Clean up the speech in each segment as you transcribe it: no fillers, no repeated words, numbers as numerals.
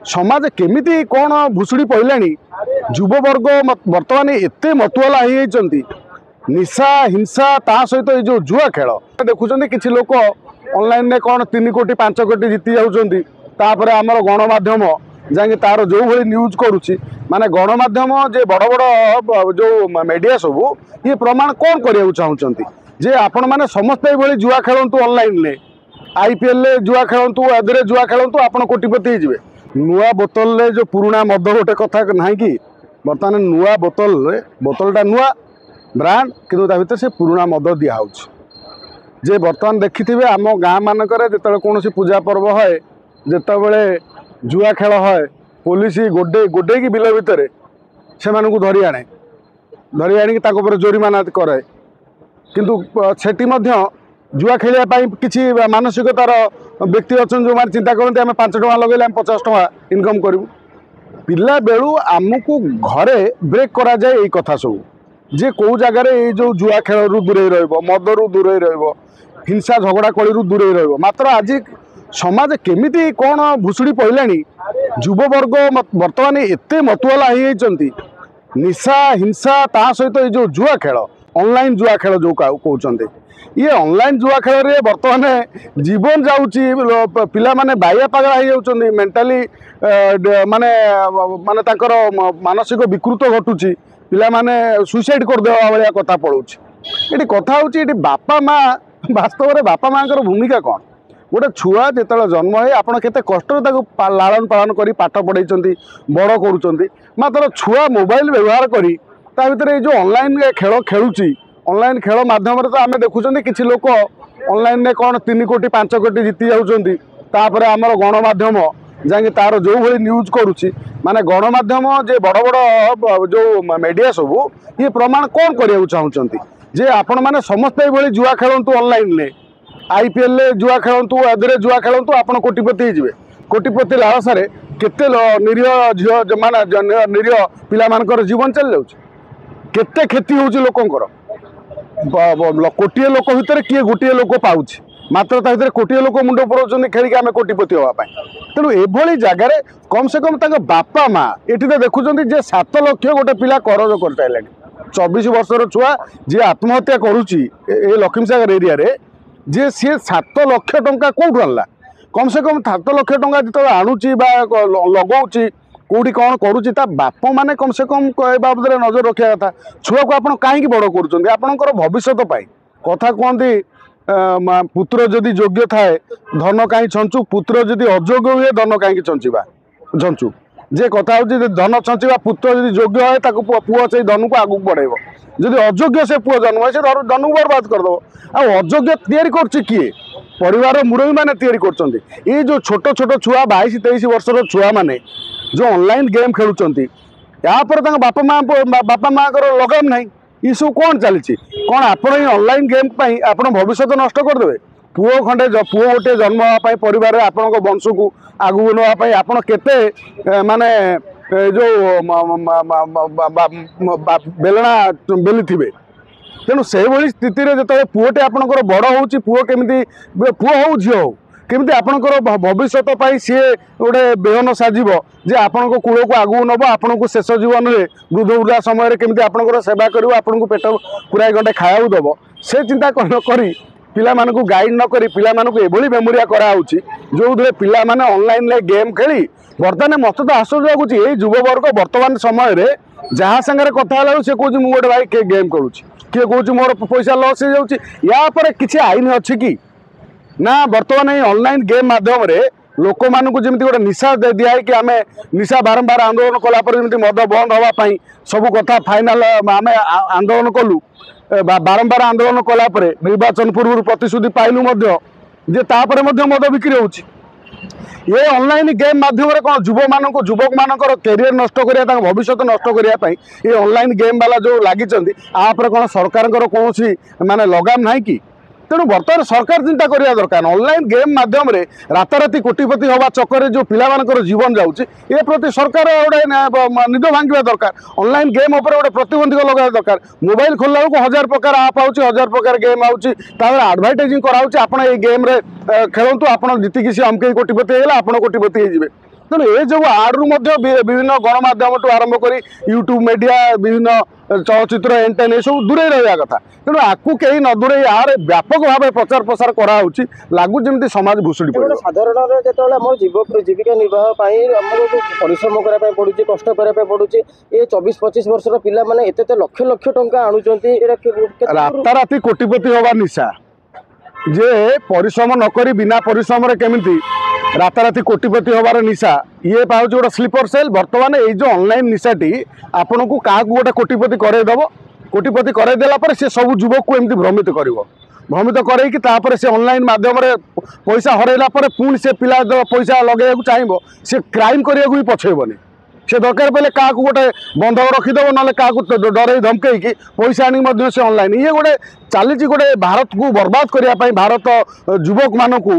समाज केमिति कौन भुशुड़ी पड़ा युववर्ग बर्तमान एत मतुआला हो निशा हिंसा ता सहित ये जो जुआ खेल देखुं कि लोक ऑनलाइन में कौन 3 कोटी 5 कोटी जीति जापर आमर गणमाध्यम जाकि तार जो भाई न्यूज करुच्ची माने गणमाध्यम जे बड़ बड़ जो मीडिया सब ये प्रमाण कौन करने चाहते जे आपण मैंने समस्त ये जुआ खेलतु ऑनलाइन में IPL जुआ खेलतु एदरे जुआ खेलतु आपण कोटिपति हो नुआ बोतल रे जो पुराना मद गोटे कथा ना कि बर्तमान नुआ बोतलटा नुआ ब्रांड किंतु ता भीतर से पुराना मद दिया जे बर्तमान देखि आम गाँ मानक जो कौन पूजा पर्व है जिते जुआ खेल है पुलिस गोडे की बिल भितर से धरी आणी जोरीमाना करे किंतु सेठी जुआ खेलने किसी मानसिकतार व्यक्ति अच्छा जो मैंने चिंता करते आम 5 टଙ୍କା लगे 50 टଙ୍କା इनकम करूँ पिला बेलू आमको घरे ब्रेक करा जाए यही कथा सब जे कौ जगार जो जुआ खेल रू दूरे रद रू दूरे हिंसा झगड़ा कली दूरे मात्र आज समाज केमिति कौन भुशुड़ी पड़ा युववर्ग बर्तमान एत मतुआला हो निशा हिंसा ता सहित ये जो जुआ खेल ऑनलाइन जुआ खेल जो कहते ये ऑनलाइन जुआ खेल रे बर्तमान जीवन जाऊँगी पिला माने बाया पागला हो मेंटाली माने माने तांकर मानसिक विकृत घटुची पिला माने सुसाइड करदेवा भाया कथा पड़ोची ये कथा हूँ बापा माँ वास्तव में बापा माँ भूमिका कौन गोटे छुआ जो जन्म है आपड़ केते कष्ट लालन पालन कर पाठ पढ़ाई बड़ कर मात्र छुआ मोबाइल व्यवहार करी ता भीतर जो ऑनलाइन खेल खेलुची ऑनलाइन खेल माध्यम तो आम देखुं कि लोक ऑनलाइन में कौन 3 कोटी 5 कोटी जीति जापर आमर गणमाध्यम जाकि तार जो भाई न्यूज करुच्ची माने गणमाध्यम जे बड़ बड़ जो मीडिया सब ये प्रमाण कौन करने चाहते जे आपण मैंने समस्त ये जुआ खेलतु ऑनलाइन में IPL जुआ खेलतु एदरे जुआ खेलतु आपण कोटिपति हो कोटिपति लालसार केते निरीह झील माने निरीह पिला जीवन चल जाऊँ केते क्षति होउची लोकंकर कोटिए लोक भितर किए गोटे लोक पाउछ मात्र ता भीतर कोटिए लोक मुंड पुराउछन खेलिक आम कोटिपति होगा तेणु एभली जगार कम से कम तक बापा माँ ये तो देखुं जे 7 लाख गोटे पिला करज कर सारे 24 वर्षर छुआ जी आत्महत्या करुच्ची लक्ष्मीसागर एरिया रे जे सी 7 लाख टंका कौटू आनला कम से कम 7 लाख टंका जो आणुची लगाऊँच कौटी कौन करुच्ची बाप मैंने कम से कम बाबद नजर रखा कथा छुआ को आप कहीं बड़ कर भविष्य कथा कहती पुत्र जदि योग्य थाए धन कहीं छंचु पुत्र जदि अयोग्य हुए धन कहीं चंचीबा झंचु जे कथा हूँ धन छंचीबा पुत्र जदि योग्य है पुओ से धन को आगू बढ़ेब जदि अयोग्य से पुओ जन्म है से धन को बर्बाद करदेव अयोग्य तैयारी कर किए परिवार मुरबी मैंने तैयारी कर जो छोट छोट छुआ 22-23 वर्षर छुआ मैंने जो ऑनलाइन गेम खेलुंट यापर बापा माँ लगाम ना ये सब कौन चली कौन आप ऑनलाइन गेम आप भविष्य नष्ट करदे पुओ खंडे पुओ गोटे जन्म होगापी परिवार आपण वंश को आगू नापी आपड़ केते माने जो बेलना बेली थे तेणु से भाई स्थिति जो पुओटे आपंकर बड़ हो पुओ केमी पुओ हो झी हो केमी आपंकर भविष्य सी गोटे बेहन साजिब जे आपण कूल को आगू नब आपण को शेष जीवन में वृद्ध वृद्धा समय केमी आपंकर सेवा कर आपन को पेट पूरा घंटे खाया दब से चिंता कर पिला मानकु गाइड न करी पिला मानकु एभली मेमोरिया कराउची जो थे पिला माने ऑनलाइन ले गेम खेली बर्तमान मत तो आश्चर्य लगुच ये युववर्ग बर्तमान समय रे जहाँ संगे कथा है से कौन मुझे गोटे भाई किए गेम करुच्ची किए कौन मोर पैसा लॉस हो जापर किसी आईन अच्छी कि ना बर्तमान ये ऑनलाइन गेम माध्यम रे लोक मानक जमी गोटे निशा दिखाई कि आम निशा बारंबार आंदोलन कलापर जमी मद बंद हाँपाई सब कथा फाइनाल आम आंदोलन कलु बारंबार आंदोलन कलापर निर्वाचन पूर्व प्रतिश्रुति पाइलु तापर मद बिक्री हो ये ऑनलाइन गेम माध्यम कौन युवक मानकर कैरियर नष्ट करा भविष्य नष्ट करने ये ऑनलाइन गेम वाला जो लगी आप कौन सरकार कौन माने लगाम ना कि तेणु बर्तमान सरकार चिंता करवा दरकार ऑनलाइन गेम माध्यम राताराति कोटिपति हवा चक्कर जो पिला जीवन जाऊँगी ए प्रति सरकार गोटे निद भांगा दरकार ऑनलाइन गेम उपर गोटे प्रतिबंधक लगा दरकार मोबाइल खोलला बेलू 1000 प्रकार आप आउच 1000 प्रकार गेम आउची आडभाटाइजिंग कराऊँ आप गेम खेलतु आप जीतिकी सी अमके कोटिपति होगा आप कोटिपति हो तेणु ये जो आड्रु विभिन्न गणमाध्यम आरंभ कर यूट्यूब मीडिया विभिन्न चलचित्र एंटेन सब दूरे रहा कथा तेणु आपको कहीं न दूरे यार व्यापक भाव प्रचार प्रसार कराऊँगी लगुच जमी समाज भुशुड़ी पड़े साधारण जो जीविका निर्वाह परिश्रम करने पड़ू कष्ट करने पड़ू ये 24-25 वर्षर पिला माने एते लक्ष लक्ष टंका आणुचंती राताराति कोटिपति हवा निशा जे परिश्रम नक बिना परिश्रम केमिति राताराति कोटिपति हबार निशा ये पाँच गोटे स्लीपर सेल बर्तमान ये जो ऑनलाइन निशाटी आपन को क्या गोटे कोटिपति करदेव कोटिपति करदेला से सब युवक को एमती भ्रमित कर भ्रमित कर से ऑनलाइन माध्यम पैसा हरैला पुणी से पिला पैसा लगे चाहिए से क्राइम करने भी पछेबनी से दरकार पड़े क्या गोटे बंधक रखीदेव ना क्या डर धमकई पैसा आनी से ऑनलाइन ये गोटे चली गोटे भारत को बर्बाद करने भारत युवक मानक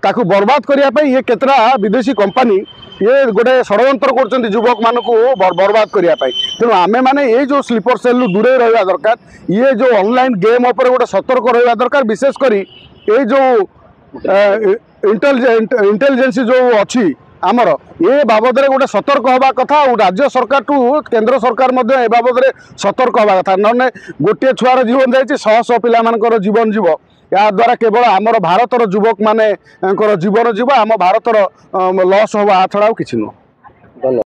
ताकू बर्बाद करने ये केतरा विदेशी कंपनी ये गोटे षड्यंत्र कर युवक मानक बर्बाद करने तेणु आमे मैंने ये जो स्लीपर सेल दूरे रहा दरकार ये जो ऑनलाइन गेम उपर गोटे सतर्क रहा दरकार विशेषकर ये जो इंटेलिजेंस जो अच्छी आमर ये बाबद गोटे सतर्क हवा कथा राज्य सरकार टू केंद्र सरकार ए बाबद सतर्क हवा कथा ना गोटे छुआर जीवन जाइए शह शह पिला जीवन जीव या द्वारा केवल आमर भारतर युवक माने जीवन जीव आम भारतर लॉस हवा छड़ा किसी नुह।